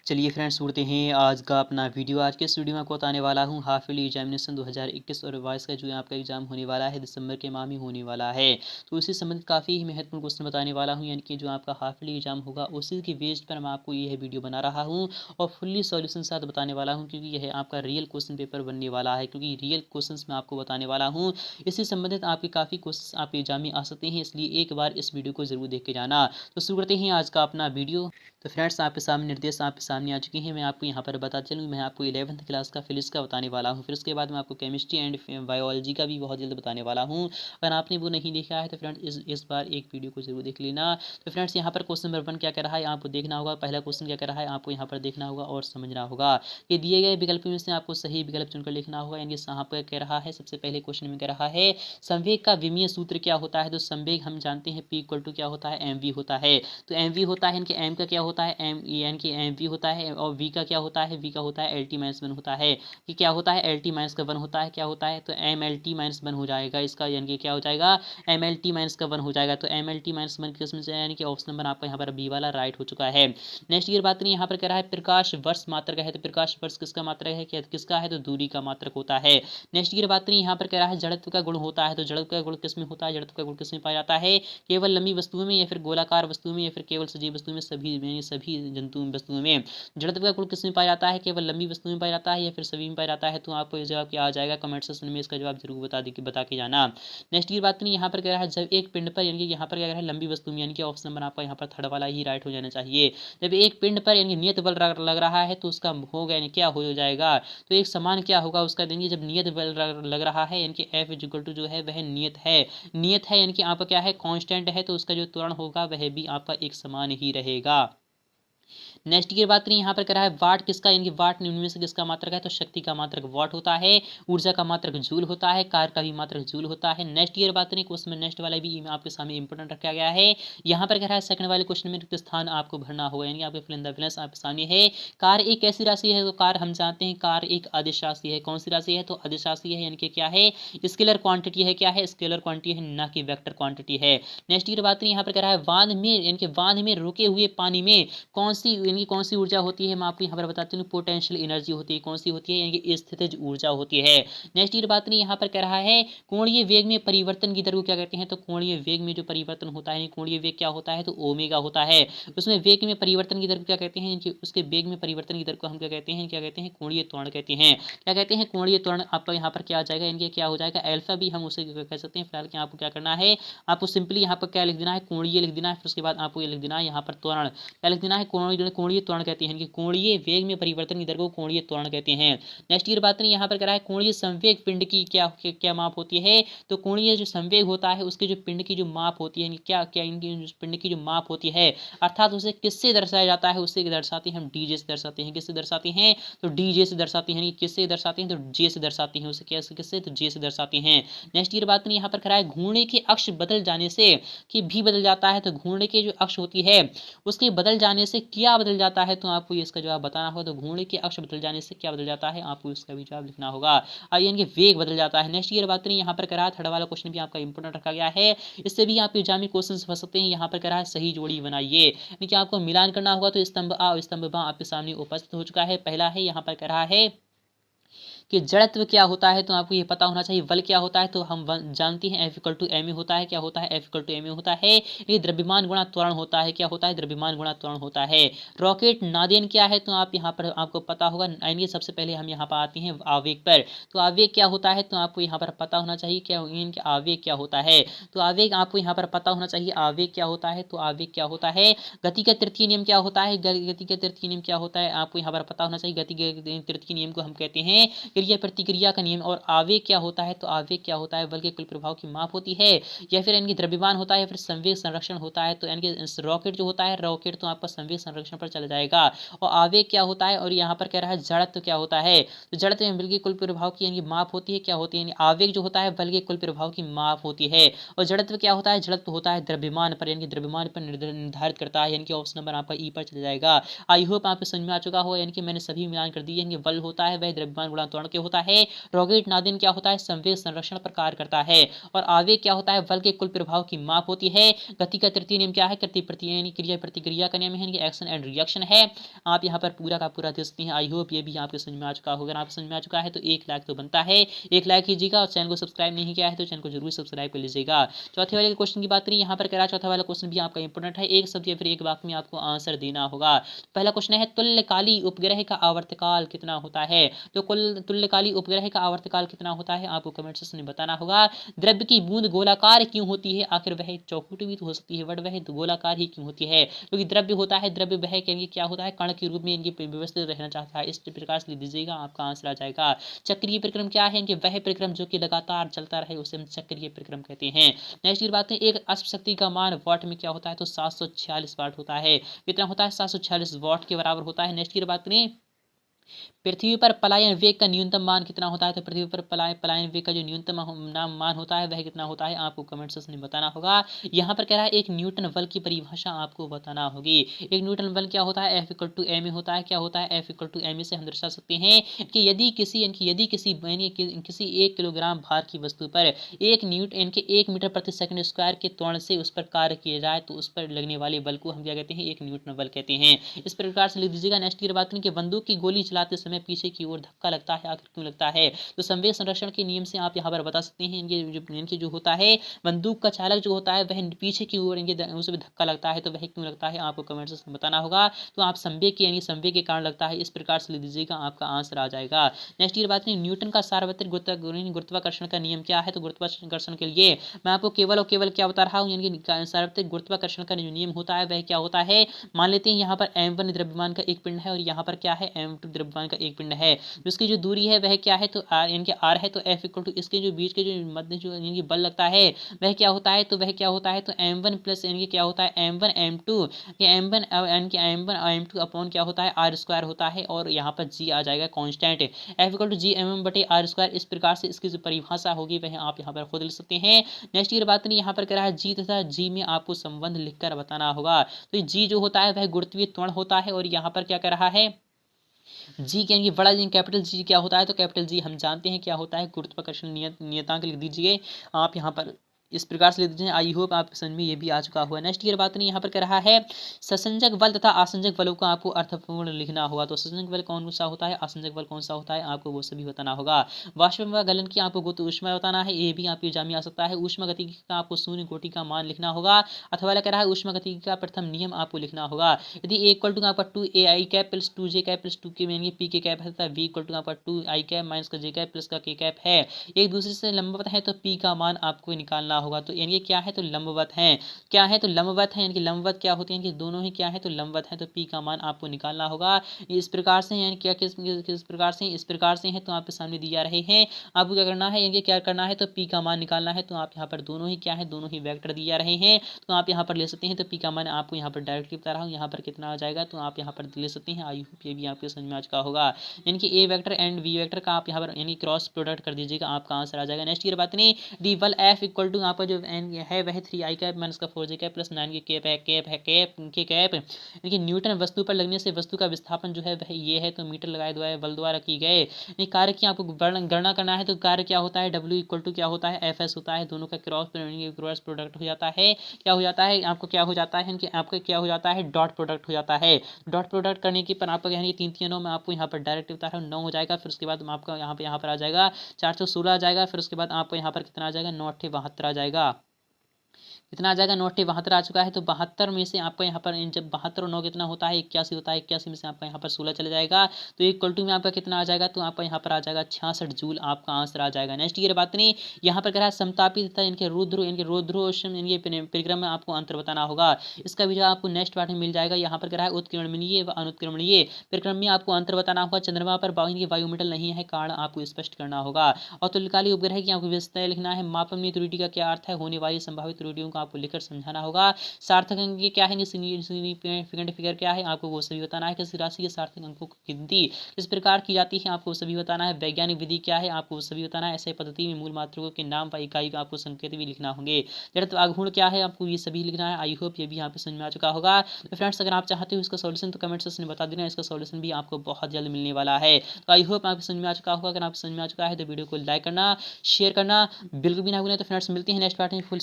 चलिए फ्रेंड्स, सुनते हैं आज का अपना वीडियो। आज के इस वीडियो में आपको बताने वाला हूँ हाफ ईयरली एग्जामिनेशन 2021 और 22 का जो आपका एग्जाम होने वाला है दिसंबर के माह में होने वाला है। तो इससे संबंधित काफ़ी ही महत्वपूर्ण क्वेश्चन बताने वाला हूँ, यानी कि जो आपका हाफ ईयरली एग्जाम होगा उसी के बेस्ड पर मैं आपको यह वीडियो बना रहा हूँ और फुल्ली सॉल्यूशन साथ बताने वाला हूँ, क्योंकि यह आपका रियल क्वेश्चन पेपर बनने वाला है। क्योंकि रियल क्वेश्चन मैं आपको बताने वाला हूँ, इससे संबंधित आपके काफ़ी क्वेश्चन आपके एग्जाम में आ सकते हैं, इसलिए एक बार इस वीडियो को जरूर देख के जाना। तो शुरू करते हैं आज का अपना वीडियो। तो फ्रेंड्स, आपके सामने निर्देश आपके सामने आ चुके हैं। मैं आपको यहाँ पर बता चलूँ, मैं आपको 11th क्लास का फिजिक्स का बताने वाला हूँ। फिर उसके बाद मैं आपको केमिस्ट्री एंड बायोलॉजी का भी बहुत जल्द बताने वाला हूँ। अगर आपने वो नहीं देखा है तो फ्रेंड्स इस बार एक वीडियो को जरूर देख लेना। तो फ्रेंड्स, यहाँ पर क्वेश्चन नंबर 1 क्या कह रहा है आपको देखना होगा। पहला क्वेश्चन क्या कह रहा है आपको यहाँ पर देखना होगा और समझना होगा कि दिए गए विकल्प में से आपको सही विकल्प चुनकर लिखना होगा। यानी यहाँ पर कह रहा है, सबसे पहले क्वेश्चन में कह रहा है संवेग का विमीय सूत्र क्या होता है। तो संवेग हम जानते हैं P इक्वल टू क्या होता है, एम वी होता है। तो एम वी होता है, इनके एम का क्या होता है, एम यानी कि एम वी होता है, और वी का क्या होता है, वी का होता है एल टी माइनस वन होता है। कि क्या होता है, एल टी माइनस का वन होता है, क्या होता है, तो M L T minus one हो जाएगा इसका, यानी कि क्या हो जाएगा, एम एल टी माइनस का वन हो जाएगा। तो M L T minus one किसमें से, यानी कि ऑप्शन नंबर आपका यहाँ पर बी वाला राइट हो चुका है। नेक्स्ट की बात करें, यहाँ पर कह रहा है प्रकाश वर्ष मात्रक है। तो प्रकाश वर्ष किसका मात्रक है, क्या किसका है, तो दूरी का मात्रक होता है। नेक्स्ट की बात करें, यहाँ पर कह रहा है जड़त्व का गुण होता है। तो जड़त्व का गुण किसमें होता है, जड़त्व का गुण किसमें पाया जाता है, केवल लंबी वस्तुओं में या फिर गोलाकार वस्तुओं में या फिर केवल सजीव वस्तुओं में, सभी जंतु वस्तुओं में। जड़त्व का गुण किसमें पाया जाता है, केवल लंबी वस्तुओं में पाया जाता है या फिर सभी में पाया जाता है। तो आपको ये जवाब क्या आ जाएगा, कमेंट सेक्शन में इसका जवाब जरूर बता के जाना। नेक्स्ट की बात करें, यहाँ पर कह रहा है जब एक पिंड पर, यानी कि यहाँ पर क्या कह रहा है लंबी वस्तु में, यानी कि ऑप्शन नंबर आपका यहाँ पर थर्ड वाला ही राइट हो जाना चाहिए। जब एक पिंड पर यानी नियत बल लग रहा है तो उसका होगा यानी क्या हो जाएगा, तो एक समान क्या होगा उसका देंगे। जब नियत बल लग रहा है यानी कि एफ इज इक्वल टू जो है वह नियत है यानी कि आपका क्या है, कांस्टेंट है, तो उसका जो त्वरण होगा वह भी आपका एक समान ही रहेगा। नेक्स्ट की बात करें, यहाँ पर कह रहा है वाट किसका, यानी कि वाट निम्न से किसका मात्रक है, तो शक्ति का मात्रक वाट होता है, ऊर्जा का मात्रक जूल होता है, कार्य का भी मात्रक जूल होता है। नेक्स्ट की बात करें, क्वेश्चन में नेक्स्ट वाला भी आपके सामने इंपोर्टेंट रखा गया है। यहाँ पर कह रहा है सेकंड वाले क्वेश्चन में रिक्त स्थान आपको भरना होगा, यानी आपके फिल इन द ब्लैंक्स आपके सामने है। कार एक कैसी राशि है, तो कार हम जानते हैं कार एक अदिश राशि है। कौन सी राशि है, तो अदिश राशि है, यानी कि क्या है, स्केलर क्वांटिटी है, क्या है, स्केलर क्वांटिटी है, ना कि वेक्टर क्वांटिटी है। नेक्स्ट की बात करें, यहाँ पर कह रहा है बांध में, यानी कि बांध में रुके हुए पानी में कौन सी ऊर्जा होती है, मैं आपको यहाँ पर बताती हूँ, पोटेंशियल एनर्जी होती है। कौन सी होती है, यानी कि स्थितिज ऊर्जा होती है। नेक्स्ट की बात नहीं, यहाँ पर कह रहा है कोणीय वेग में परिवर्तन की दर को क्या कहते हैं, तो कोणीय वेग में जो परिवर्तन होता है, कोणीय वेग क्या होता है, तो ओमेगा होता है। उसमें वेग में परिवर्तन की दर को क्या कहते हैं, कि उसके वेग में परिवर्तन की दर को हम क्या कहते हैं, कोणीय त्वरण कहते हैं। क्या कहते हैं, कोणीय त्वरण आपका यहाँ पर क्या आ जाएगा, यानी कि क्या हो जाएगा, अल्फा भी हम उसे कह सकते हैं। फिलहाल आपको क्या करना है, आपको सिंपली यहाँ पर क्या लिख देना है, कोणीय लिख देना है। फिर उसके बाद आपको ये लिख देना है यहाँ पर त्वरण, क्या लिख देना है, कोणीय त्वरण कहते हैं, कि कोणीय वेग में परिवर्तन की दर को कोणीय त्वरण कहते हैं। नेक्स्ट की बात नहीं, यहाँ पर कह रहा है कोणीय संवेग पिंड की क्या माप होती है, तो कोणीय जो संवेग होता है उसके जो पिंड की जो माप होती है, क्या क्या इनकी पिंड की जो माप होती है, अर्थात उसे किससे दर्शाया जाता है, उससे दर्शाते हैं हम डीजे से दर्शाते हैं। किससे दर्शाते हैं, तो डीजे से दर्शाते हैं। किससे दर्शाते हैं, तो जे से दर्शाते हैं। उसे कैसे, किससे, तो जे से दर्शाते हैं। नेक्स्ट की बात नहीं, यहाँ पर कह रहा है घूर्णन के अक्ष बदल जाने से कि भी बदल जाता है। तो घूर्णन के जो अक्ष होती है उसके बदल जाने से क्या बदल जाता है, तो आपको इसका जवाब बताना होगा। तो घूर्णन के अक्ष बदल जाने से क्या बदल जाता है, आपको इसका भी जवाब लिखना होगा। यानी कि वेग बदल जाता है। नेक्स्ट ईयर बात करें, यहाँ पर कह रहा है थर्ड वाला क्वेश्चन भी आपका इंपोर्टेंट रखा गया है, इससे भी आपके एग्जाम में क्वेश्चन फंस सकते हैं। यहाँ पर कह रहा है सही जोड़ी बनाइए, यानी कि आपको मिलान करना होगा। तो स्तंभ आ और स्तंभ बा आपके सामने उपस्थित हो चुका है। पहला है, यहाँ पर कह रहा है कि जड़त्व क्या होता है, तो आपको ये पता होना चाहिए। बल क्या होता है, तो हम जानते हैं F equal to M A होता है। क्या होता है, F equal to M A होता है। ये द्रव्यमान गुणा त्वरण होता है। क्या होता है, द्रव्यमान गुणा त्वरण होता है। रॉकेट नादेन क्या है, तो आप यहाँ पर आपको पता होगा। यानी सबसे पहले हम यहाँ पर आते हैं आवेग पर। तो आवेग क्या होता है, तो आपको यहाँ पर पता होना चाहिए क्या इनके आवेग क्या होता है। तो आवेग आपको यहाँ पर पता होना चाहिए आवेग क्या होता है। तो आवेग क्या होता है, गति का तृतीय नियम क्या होता है, गति का तृतीय नियम क्या होता है, आपको यहाँ पर पता होना चाहिए। गति के तृतीय नियम को हम कहते हैं क्रिया प्रतिक्रिया का नियम। और आवेग क्या होता है, तो आवेग क्या होता है, बल के कुल प्रभाव की माप होती है, या फिर इनकी द्रव्यमान होता है, या फिर संवेग संरक्षण होता है। तो इनके रॉकेट जो होता है, रॉकेट तो आपका संवेग संरक्षण पर चला जाएगा। और आवेग क्या होता है, और यहाँ पर कह रहा है जड़त्व क्या होता है, तो जड़त्व में बल के कुल प्रभाव की यानी माप होती है। क्या होती है, आवेग जो होता है बल के कुल प्रभाव की माप होती है। और जड़त्व क्या होता है, जड़त्व होता है द्रव्यमान पर, यानी द्रव्यमान पर निर्धारित करता है। यानी कि ऑप्शन नंबर आपका ई पर चला जाएगा। आई होप आपको समझ में आ चुका हो, यानी कि मैंने सभी मिलान कर दिए। बल होता है वह द्रव्यमान गुणा त्वरण चाणक्य होता है। रॉकेट नादिन क्या होता है, संवेग संरक्षण पर कार्य करता है। और आवेग क्या होता है, बल के कुल प्रभाव की माप होती है। गति का तृतीय नियम क्या है, क्रिया प्रतिक्रिया का नियम है, एक्शन एंड रिएक्शन है। आप यहाँ पर पूरा का पूरा देख सकते हैं। आई होप ये भी आपके समझ में आ चुका होगा। अगर आपको समझ में आ चुका है तो 1 लाइक तो बनता है, 1 लाइक कीजिएगा। और चैनल को सब्सक्राइब नहीं किया है तो चैनल को जरूर सब्सक्राइब कर लीजिएगा। चौथे वाले क्वेश्चन की बात करें, यहाँ पर कह चौथा वाला क्वेश्चन भी आपका इंपोर्टेंट है। एक शब्द या फिर एक वाक्य में आपको आंसर देना होगा। पहला क्वेश्चन है, तुल्यकाली उपग्रह का आवर्तकाल कितना होता है। तो कुल तुल्यकाली उपग्रह का आवर्तकाल कितना होता है, आपको कमेंट सेक्शन में बताना होगा। द्रव्य की बूंद गोलाकार क्यों होती है, आखिर वह चौकुटी भी तो हो सकती है, बट वह गोलाकार ही क्यों होती है, क्योंकि द्रव्य होता है, द्रव्य वह क्या होता है, कण के रूप में इनकी व्यवस्थित रहना चाहता है। इस प्रकार से लिख दीजिएगा, आपका आंसर आ जाएगा। चक्रीय परिक्रम क्या है, इनके वह परिक्रम जो कि लगातार चलता रहे उसे हम चक्रीय परिक्रम कहते हैं। नेक्स्ट की बात है, एक अश्व शक्ति का मान वाट में क्या होता है, तो 746 वाट होता है। कितना होता है, 746 वाट के बराबर होता है। नेक्स्ट की बात करें, पृथ्वी पर पलायन वेग का न्यूनतम मान कितना होता है, तो पृथ्वी पर पलायन वेग का जो न्यूनतम मान होता है वह कितना होता है, आपको कमेंट सेक्शन में बताना होगा। यहाँ पर कह रहा है एक न्यूटन बल की परिभाषा आपको बताना होगी। एक न्यूटन बल क्या होता है, F=ma होता है। क्या होता है, F=ma से हम दर्शा सकते हैं कि यदि किसी 1 किलोग्राम भार की वस्तु पर 1 मीटर प्रति सेकंड स्क्वायर के त्वरण से उस पर कार्य किया जाए तो उस पर लगने वाले बल को हम क्या कहते हैं, 1 न्यूटन बल कहते हैं। इस प्रकार से लिख दीजिएगा। नेक्स्ट की बात करें कि बंदूक की गोली चलाते समय पीछे की ओर धक्का लगता है, आखिर क्यों लगता है, तो संवेग संरक्षण के नियम से आप यहाँ पर बता सकते हैं। इनके जो होता है, बंदूक का चालक जो होता है वह पीछे की ओर उसे धक्का लगता है, तो वह क्यों लगता है, आपको कमेंट से बताना होगा। तो आप संवेग के कारण लगता है, इस प्रकार से लिख दीजिएगा, आपका आंसर आ जाएगा। नेक्स्ट ये बात नहीं, न्यूटन का सार्वत्रिक गुरुत्वाकर्षण का नियम क्या है, तो गुरुत्वाकर्षण के लिए मैं आपको केवल और केवल क्या बता रहा हूँ, यानी कि सार्वत्रिक गुरुत्वाकर्षण का जो नियम होता है वह क्या होता है। मान लेते हैं यहाँ पर m1 द्रव्यमान का एक पिंड है और यहाँ पर क्या है, m2 द्रव्यमान का एक पिंड है। उसकी जो दूरी है वह क्या है, तो r यानी कि r है, तो F= इसके जो बीच के जो मध्य जो यानी कि बल लगता है वह क्या होता है, तो वह क्या होता है, तो m1 प्लस यानी कि क्या होता है, m1 m2 m1 यानी कि m1 m2 अपॉन क्या होता है, r² होता है। और यहाँ पर g आ जाएगा कांस्टेंट, F=g/m/r²। इस प्रकार से इसकी जो परिभाषा होगी वह आप यहाँ पर खुद लिख सकते हैं। नेक्स्ट ये बात नहीं, यहाँ पर कह रहा है g तथा g में आपको संबंध लिखकर बताना होगा। तो g जो होता है वह गुरुत्वीय त्वरण होता है। और यहाँ पर क्या कह रहा है, जी यानी बड़ा जी कैपिटल जी क्या होता है, तो कैपिटल जी हम जानते हैं क्या होता है, गुरुत्वाकर्षण नियतांक लिख दीजिए आप यहाँ पर। इस प्रकार से लिख दीजिए। आई होप आपके समझ में ये भी आ चुका हुआ है। नेक्स्ट ये बात नहीं, यहाँ पर कह रहा है ससंजक बल तथा आसंजक बलों का आपको अर्थपूर्ण लिखना होगा। तो ससंजक बल कौन सा होता है, आसंजक बल कौन सा होता है, आपको वो सभी बताना होगा। वाष्पगलन की आपको गुरुत्व ऊष्मा बताना है, ये भी आपके एग्जाम में आ सकता है। ऊष्मा गतिकी का आपको शून्य कोटि का मान लिखना होगा। अथवा कह रहा है ऊष्मा गतिकी का प्रथम नियम आपको लिखना होगा। यदि A= आपका 2ai cap plus 2j cap plus 2k यानी p के कैप है तथा V= आपका 2i कैप माइनस का j कैप प्लस का k कैप है, एक दूसरे से लंबवत है, तो p का मान आपको निकालना होगा। तो यानी क्या है, तो लंबवत है। क्या है, तो लंबवत है, यानी कि लंबवत क्या होते हैं कि दोनों ही क्या है, तो लंबवत है, तो p का मान आपको निकालना होगा। इस प्रकार से यानी क्या किस प्रकार से है, तो आपके सामने दिया रहे हैं। आपको क्या करना है, यानी क्या करना है, तो p का मान निकालना है। तो आप यहाँ पर दोनों ही क्या है, दोनों ही वेक्टर दिया रहे हैं, तो आप यहाँ पर ले सकते हैं। तो p का मान आपको यहाँ पर डायरेक्टली बता रहा हूँ, यहाँ पर कितना आ जाएगा, तो आप यहाँ पर ले सकते हैं। आई होप ये भी आपके समझ में आ चुका होगा। यानी कि a vector and v vector का आप यहाँ पर यानी क्रॉस प्रोडक्ट कर दीजिएगा, आपका आंसर आ जाएगा। नेक्स्ट ये बात नहीं, डी बल F= आपका जो है वह 3i कैप माइनस का 4j कैप प्लस 9 के कैप यानी न्यूटन वस्तु पर लगने से वस्तु का विस्थापन जो है वह ये है, तो मीटर लगाए द्वारा बल द्वारा की गए कार्य की आपको गणना करना है। तो कार्य क्या होता है, W= क्या होता है, Fs होता है। दोनों का क्रॉस प्रोडक्ट हो जाता है, क्या हो जाता है, आपको क्या हो जाता है कि आपका क्या हो जाता है, डॉट प्रोडक्ट हो जाता है। डॉट प्रोडक्ट करने के पर आपका यानी 3 9 में आपको यहाँ पर डायरेक्ट बता रहा हूँ 9 हो जाएगा। फिर उसके बाद आपका यहाँ पर आ जाएगा 416 आ जाएगा। फिर उसके बाद आपको यहाँ पर कितना आ जाएगा, 9×72 आ जाएगा। कितना आ जाएगा, 9×72 आ चुका है। तो 72 में से आपका यहाँ पर जब 72 और 9 कितना होता है, 81 होता है। 81 में से आपका यहाँ पर 16 चला जाएगा, तो इक्वल टू में आपका कितना आ जाएगा, तो आपका यहाँ पर आ जाएगा 66 जूल, आपका आंसर आ जाएगा। नेक्स्ट ये बात नहीं, यहाँ पर कह रहा है समतापी तथा इनके रुद्रोष्म इनके परिक्रम में आपको अंतर बताना होगा। इसका भी जो आपको नेक्स्ट पार्ट में मिल जाएगा। यहाँ पर कह रहा है उत्क्रमणीय व अनुत्क्रमणीय परिक्रम में आपको अंतर बताना होगा। चंद्रमा पर वायुमंडल नहीं है, कारण आपको स्पष्ट करना होगा। और तुल्यकालिक उपग्रह की आपको विशेषताएं लिखना है। मापन में त्रुटि का क्या अर्थ है, होने वाली संभावित त्रुटियों को आपको लिखकर समझाना होगा। सार्थक अंक क्या है, सिग्निफिकेंट फिगर क्या है, आपको वो सभी बताना है। किसी राशि के सार्थक अंकों की गिनती किस प्रकार की जाती है, आपको सभी बताना है। वैज्ञानिक विधि क्या है, आपको सभी बताना है। ऐसे पद्धति में मूल मात्रकों के नाम व इकाई का आपको संकेत भी लिखना होंगे। जड़त्व आघूर्ण क्या है, आपको ये सभी लिखना है। आई होप ये भी यहाँ पे समझ में आ चुका होगा। तो फ्रेंड्स अगर आप चाहते हो इसका सॉल्यूशन तो कमेंट सेक्शन में बता देना, इसका सॉल्यूशन भी आपको बहुत जल्द मिलने वाला है। तो आई होप आपको समझ में आ चुका होगा। अगर आपको समझ में आ चुका है तो वीडियो को लाइक करना, शेयर करना बिल्कुल भी ना भूलें। तो फ्रेंड्स मिलते हैं नेक्स्ट पार्ट में फुल